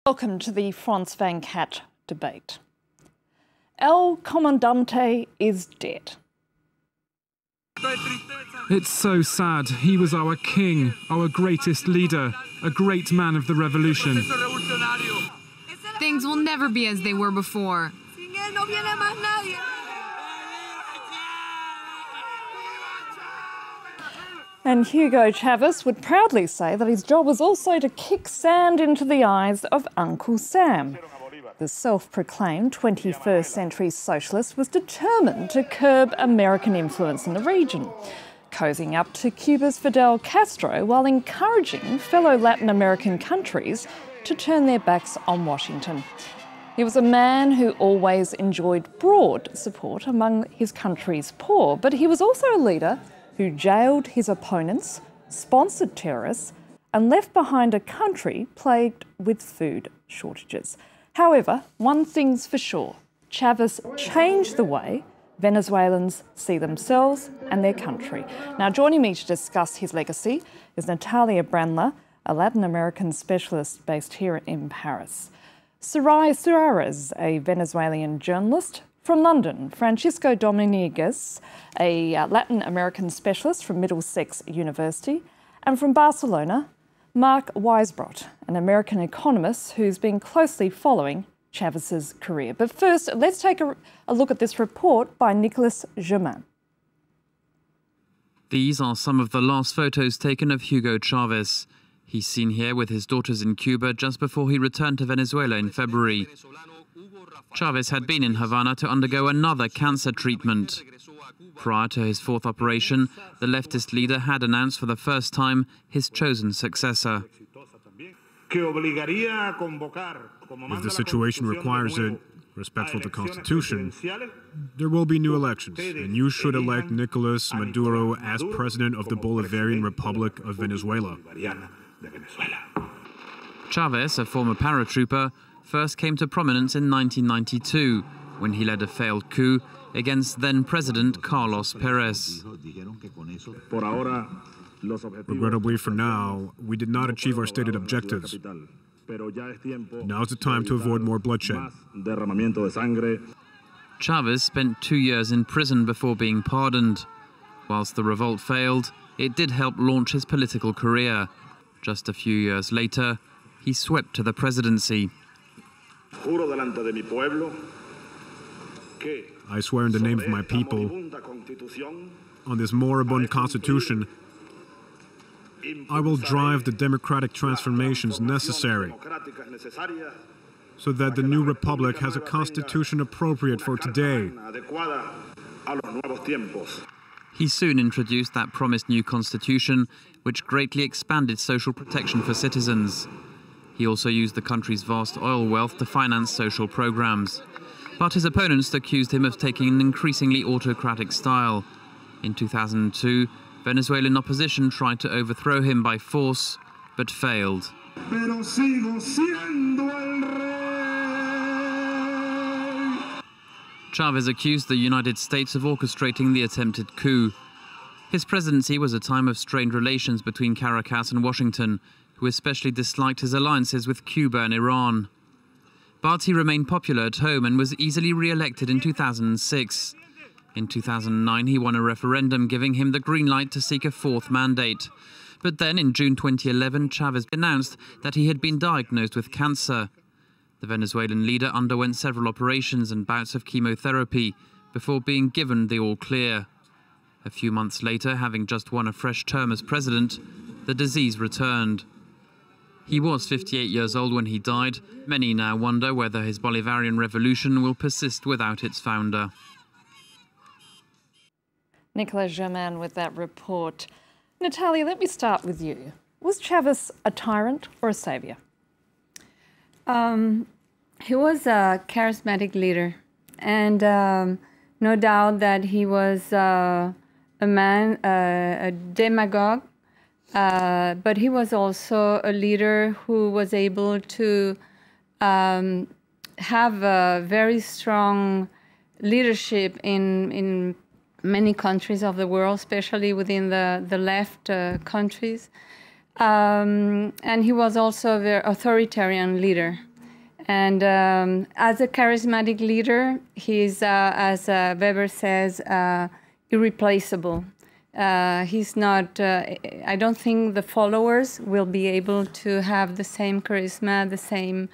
Welcome to the Franz van Cat debate. El Comandante is dead. It's so sad. He was our king, our greatest leader, a great man of the revolution. Things will never be as they were before. And Hugo Chavez would proudly say that his job was also to kick sand into the eyes of Uncle Sam. The self-proclaimed 21st century socialist was determined to curb American influence in the region, cozying up to Cuba's Fidel Castro while encouraging fellow Latin American countries to turn their backs on Washington. He was a man who always enjoyed broad support among his country's poor, but he was also a leader who jailed his opponents, sponsored terrorists, and left behind a country plagued with food shortages. However, one thing's for sure, Chavez changed the way Venezuelans see themselves and their country. Now, joining me to discuss his legacy is Natalia Brandler, a Latin American specialist based here in Paris. Sarai Suarez, a Venezuelan journalist from London. Francisco Dominguez, a Latin American specialist from Middlesex University. And from Barcelona, Mark Weisbrot, an American economist who's been closely following Chavez's career. But first, let's take a look at this report by Nicolas Germain. These are some of the last photos taken of Hugo Chavez. He's seen here with his daughters in Cuba just before he returned to Venezuela in February. Chavez had been in Havana to undergo another cancer treatment. Prior to his fourth operation, the leftist leader had announced for the first time his chosen successor. If the situation requires it, respectful to the Constitution, there will be new elections, and you should elect Nicolas Maduro as president of the Bolivarian Republic of Venezuela. Chavez, a former paratrooper, first came to prominence in 1992 when he led a failed coup against then-President Carlos Perez. Regrettably for now, we did not achieve our stated objectives. Now's the time to avoid more bloodshed. Chavez spent 2 years in prison before being pardoned. Whilst the revolt failed, it did help launch his political career. Just a few years later, he swept to the presidency. I swear in the name of my people, on this moribund constitution, I will drive the democratic transformations necessary so that the new republic has a constitution appropriate for today. He soon introduced that promised new constitution, which greatly expanded social protection for citizens. He also used the country's vast oil wealth to finance social programs. But his opponents accused him of taking an increasingly autocratic style. In 2002, Venezuelan opposition tried to overthrow him by force, but failed. Chavez accused the United States of orchestrating the attempted coup. His presidency was a time of strained relations between Caracas and Washington, who especially disliked his alliances with Cuba and Iran. But he remained popular at home and was easily re-elected in 2006. In 2009, he won a referendum giving him the green light to seek a fourth mandate. But then, in June 2011, Chavez announced that he had been diagnosed with cancer. The Venezuelan leader underwent several operations and bouts of chemotherapy before being given the all-clear. A few months later, having just won a fresh term as president, the disease returned. He was 58 years old when he died. Many now wonder whether his Bolivarian revolution will persist without its founder. Nicolas Germain with that report. Natalia, let me start with you. Was Chavez a tyrant or a saviour? He was a charismatic leader, and no doubt that he was a man, a demagogue, but he was also a leader who was able to have a very strong leadership in many countries of the world, especially within the left countries. And he was also a very authoritarian leader. And as a charismatic leader, he's, as Weber says, irreplaceable. He's not, I don't think the followers will be able to have the same charisma, the same,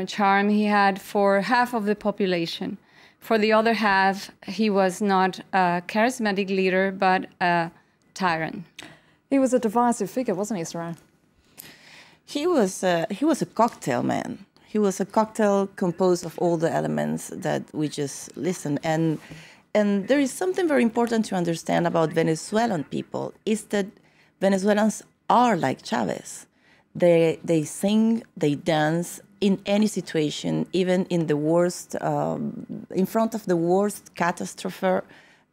charm he had for half of the population. For the other half, he was not a charismatic leader, but a tyrant. He was a divisive figure, wasn't he, Sarai? He was a cocktail man. He was a cocktail composed of all the elements that we just listened. And there is something very important to understand about Venezuelan people, is that Venezuelans are like Chavez. They sing, they dance in any situation, even in the worst, in front of the worst catastrophe.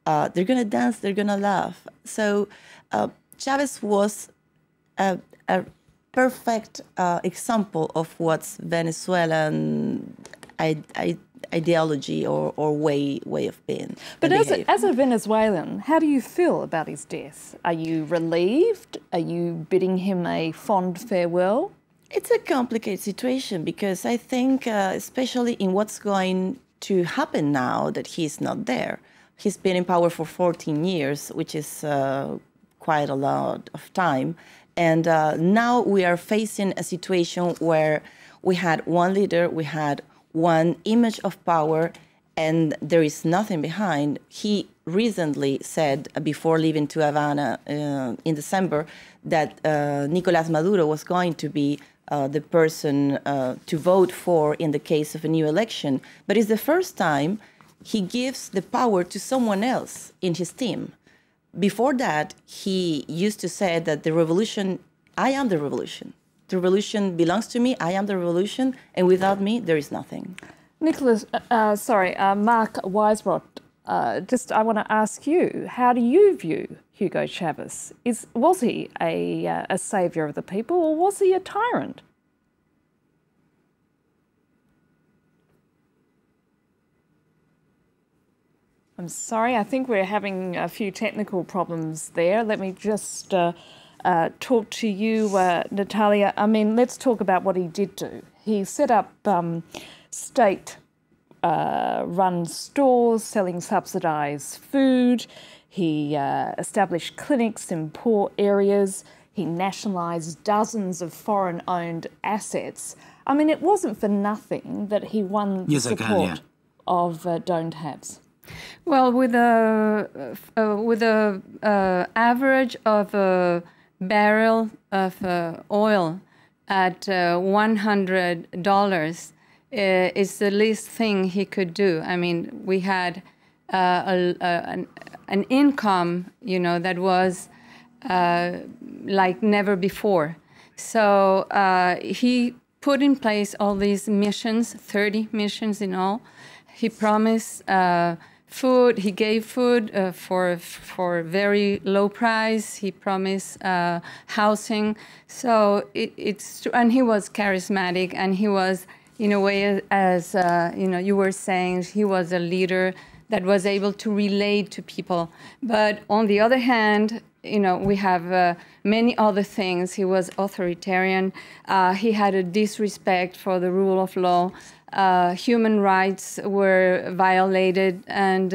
They're going to dance, they're going to laugh. So Chavez was a perfect example of what's Venezuelan ideology or way of being. But as a Venezuelan, how do you feel about his death? Are you relieved? Are you bidding him a fond farewell? It's a complicated situation because I think, especially in what's going to happen now that he's not there. He's been in power for 14 years, which is quite a lot of time. And now we are facing a situation where we had one leader, we had one image of power, and there is nothing behind. He recently said, before leaving to Havana in December, that Nicolás Maduro was going to be the person to vote for in the case of a new election. But it's the first time he gives the power to someone else in his team. Before that, he used to say that the revolution, I am the revolution. The revolution belongs to me, I am the revolution, and without me, there is nothing. Mark Weisbrot, I want to ask you, how do you view Hugo Chavez? Was he a saviour of the people, or was he a tyrant? I'm sorry, I think we're having a few technical problems there. Let me just talk to you, Natalia. I mean, let's talk about what he did do. He set up state-run stores selling subsidised food. He established clinics in poor areas. He nationalised dozens of foreign-owned assets. I mean, it wasn't for nothing that he won the support of don't-haves. Well, with a average of a barrel of oil at $100 is the least thing he could do. I mean, we had an income, that was like never before. So he put in place all these missions, 30 missions in all. He promised food. He gave food for very low price. He promised housing. So it's true. And he was charismatic, and he was, in a way, as you were saying, he was a leader that was able to relate to people. But on the other hand, we have many other things. He was authoritarian. He had a disrespect for the rule of law. Human rights were violated, and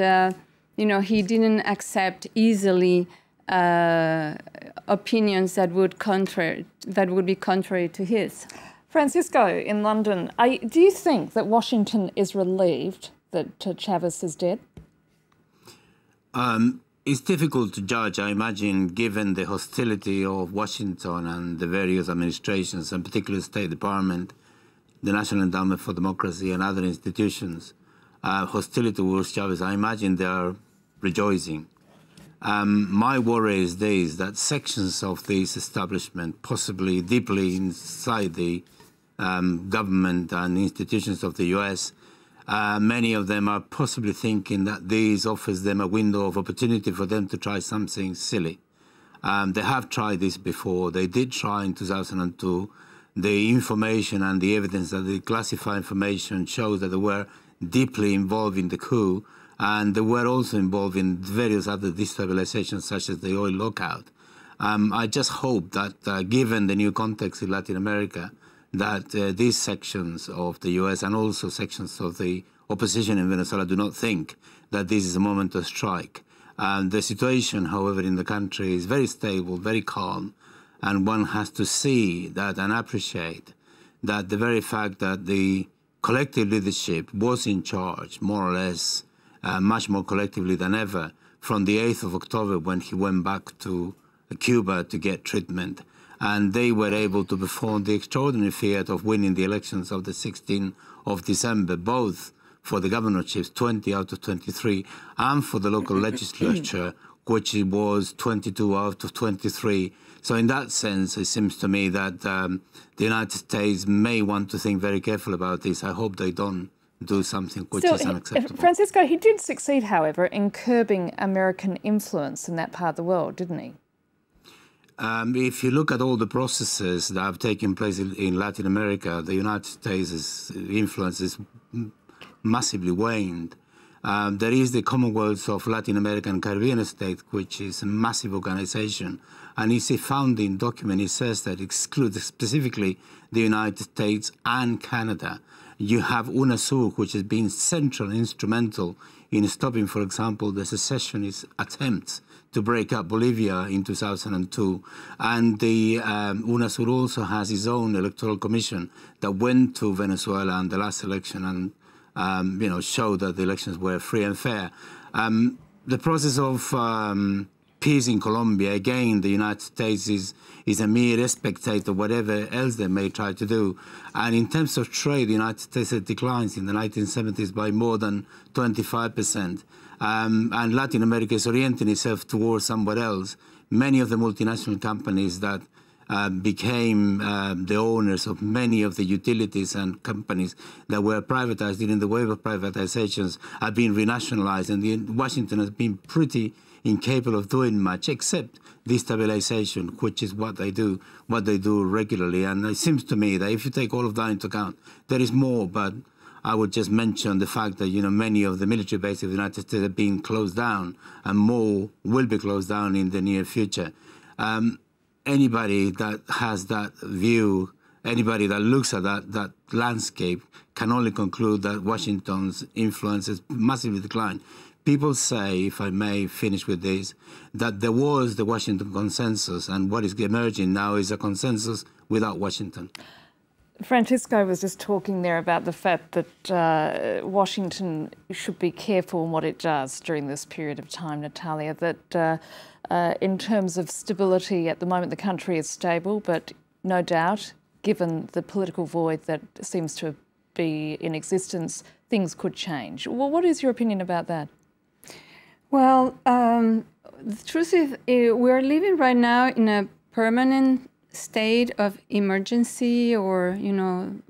he didn't accept easily opinions that would be contrary to his. Francisco in London, do you think that Washington is relieved that Chavez is dead? It's difficult to judge, I imagine, given the hostility of Washington and the various administrations, and particularly State Department, the National Endowment for Democracy, and other institutions. Hostility towards Chavez, I imagine they are rejoicing. My worry is this, that sections of this establishment, possibly deeply inside the government and institutions of the U.S., many of them are possibly thinking that this offers them a window of opportunity for them to try something silly. They have tried this before. They did try in 2002. The information and the evidence that the classified information shows that they were deeply involved in the coup, and they were also involved in various other destabilizations, such as the oil lockout. I just hope that, given the new context in Latin America, that these sections of the US and also sections of the opposition in Venezuela do not think that this is a moment to strike. The situation, however, in the country is very stable, very calm, and one has to see that and appreciate that the very fact that the collective leadership was in charge, more or less, much more collectively than ever, from the 8th of October when he went back to Cuba to get treatment. And they were able to perform the extraordinary feat of winning the elections of the 16th of December, both for the governorships, 20 out of 23, and for the local legislature, which was 22 out of 23. So in that sense, it seems to me that the United States may want to think very careful about this. I hope they don't do something which is unacceptable. Francisco, he did succeed, however, in curbing American influence in that part of the world, didn't he? If you look at all the processes that have taken place in Latin America, the United States' influence is massively waned. There is the Commonwealth of Latin American and Caribbean States, which is a massive organization. And it's a founding document. It says that it excludes specifically the United States and Canada. You have UNASUR, which has been central and instrumental in stopping, for example, the secessionist attempts to break up Bolivia in 2002. And the UNASUR also has its own electoral commission that went to Venezuela in the last election and showed that the elections were free and fair. The process of peace in Colombia, again, the United States is a mere spectator, whatever else they may try to do. And in terms of trade, the United States declines in the 1970s by more than 25%. And Latin America is orienting itself towards somewhere else. Many of the multinational companies that became the owners of many of the utilities and companies that were privatized during the wave of privatizations have been renationalized, and Washington has been pretty incapable of doing much except destabilization, which is what they do regularly. And it seems to me that if you take all of that into account, there is more, but I would just mention the fact that many of the military bases of the United States are being closed down, and more will be closed down in the near future. Anybody that has that view, anybody that looks at that landscape can only conclude that Washington's influence has massively declined. People say, if I may finish with this, that there was the Washington consensus, and what is emerging now is a consensus without Washington. Francisco was just talking there about the fact that Washington should be careful in what it does during this period of time, Natalia, that in terms of stability at the moment the country is stable, but no doubt, given the political void that seems to be in existence, things could change. Well, what is your opinion about that? Well, the truth is we're living right now in a permanent state of emergency, or,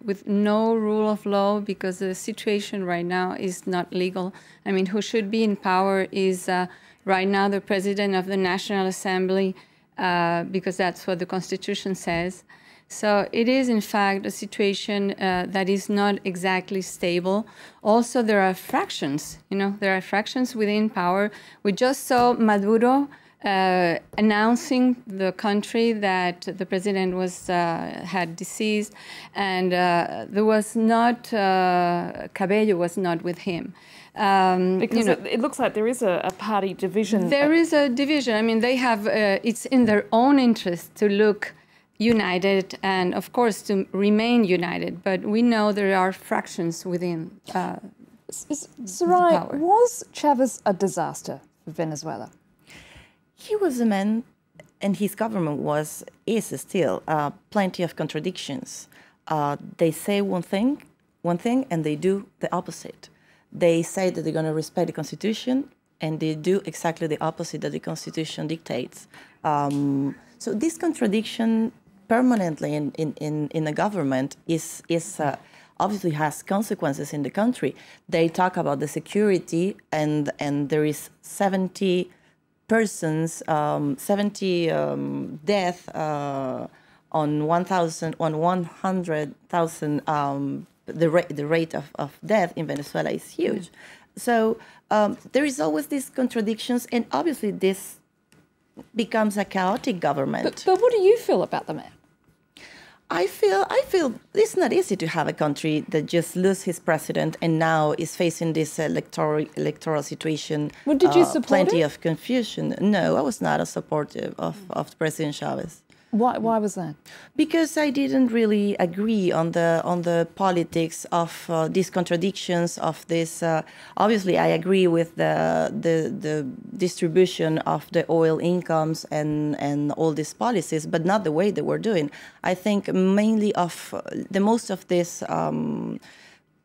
with no rule of law, because the situation right now is not legal. I mean, who should be in power is right now the President of the National Assembly, because that's what the Constitution says. So it is, in fact, a situation that is not exactly stable. Also, there are fractions, there are fractions within power. We just saw Maduro announcing the country that the president had deceased, and there was not, Cabello was not with him. Because it looks like there is a party division. There is a division. I mean, they have, it's in their own interest to look united and, of course, to remain united. But we know there are fractions within Sarai, was Chavez a disaster for Venezuela? He was a man, and his government is still plenty of contradictions. They say one thing, and they do the opposite. They say that they're going to respect the Constitution, and they do exactly the opposite that the Constitution dictates. So this contradiction permanently in the government is obviously has consequences in the country. They talk about the security, and there is 70 persons, 70 deaths on 100,000. The rate of death in Venezuela is huge. So there is always these contradictions, and obviously this becomes a chaotic government. But what do you feel about the man? I feel it's not easy to have a country that just lose his president and now is facing this electoral situation. Well, did you support plenty it? of confusion. No, I was not a supporter of President Chavez. Why was that? Because I didn't really agree on the politics of these contradictions of this. Obviously, I agree with the distribution of the oil incomes and all these policies, but not the way they were doing. I think mainly of the most of these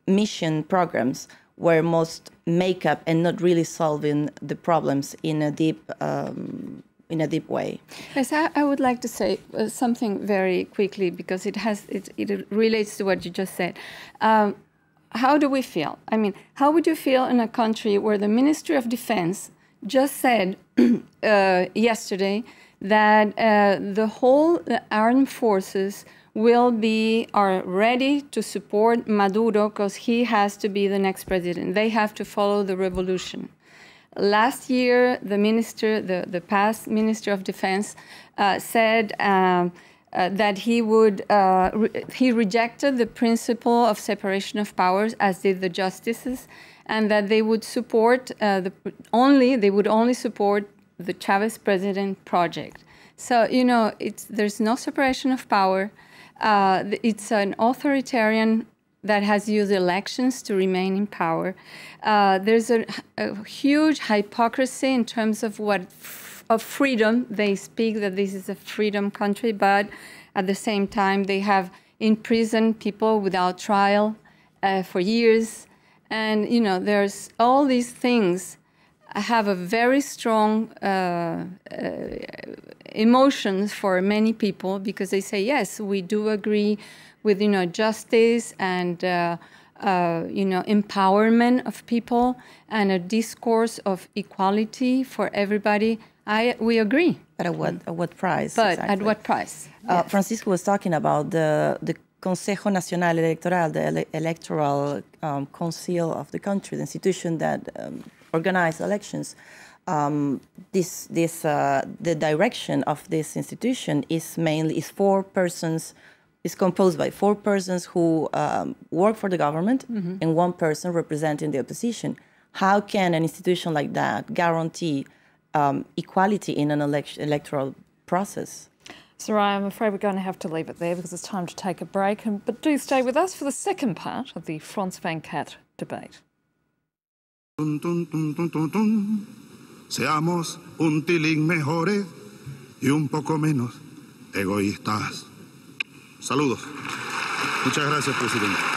mission programs were most makeup and not really solving the problems in a deep way. Yes, I would like to say something very quickly because it relates to what you just said. How do we feel? I mean, how would you feel in a country where the Ministry of Defense just said yesterday that the whole armed forces are ready to support Maduro because he has to be the next president. They have to follow the revolution. Last year, the past Minister of Defense said that he rejected the principle of separation of powers, as did the justices, and that they would support they would only support the Chavez president project. So there's no separation of power. It's an authoritarian that has used elections to remain in power. There's a huge hypocrisy in terms of of freedom. They speak that this is a freedom country, but at the same time, they have imprisoned people without trial for years. And, there's all these things have a very strong emotions for many people because they say, yes, we do agree with justice and empowerment of people and a discourse of equality for everybody. We agree. But at what price? But exactly? at what price? Yes. Francisco was talking about the Consejo Nacional Electoral, the electoral council of the country, the institution that organizes elections. The direction of this institution is composed by 4 persons who work for the government and 1 person representing the opposition. How can an institution like that guarantee equality in an electoral process? Sarai, I'm afraid we're going to have to leave it there because it's time to take a break. But do stay with us for the second part of the Franz van Cat debate. Seamos un tilín mejores y un poco menos egoístas. Saludos. Muchas gracias, presidente.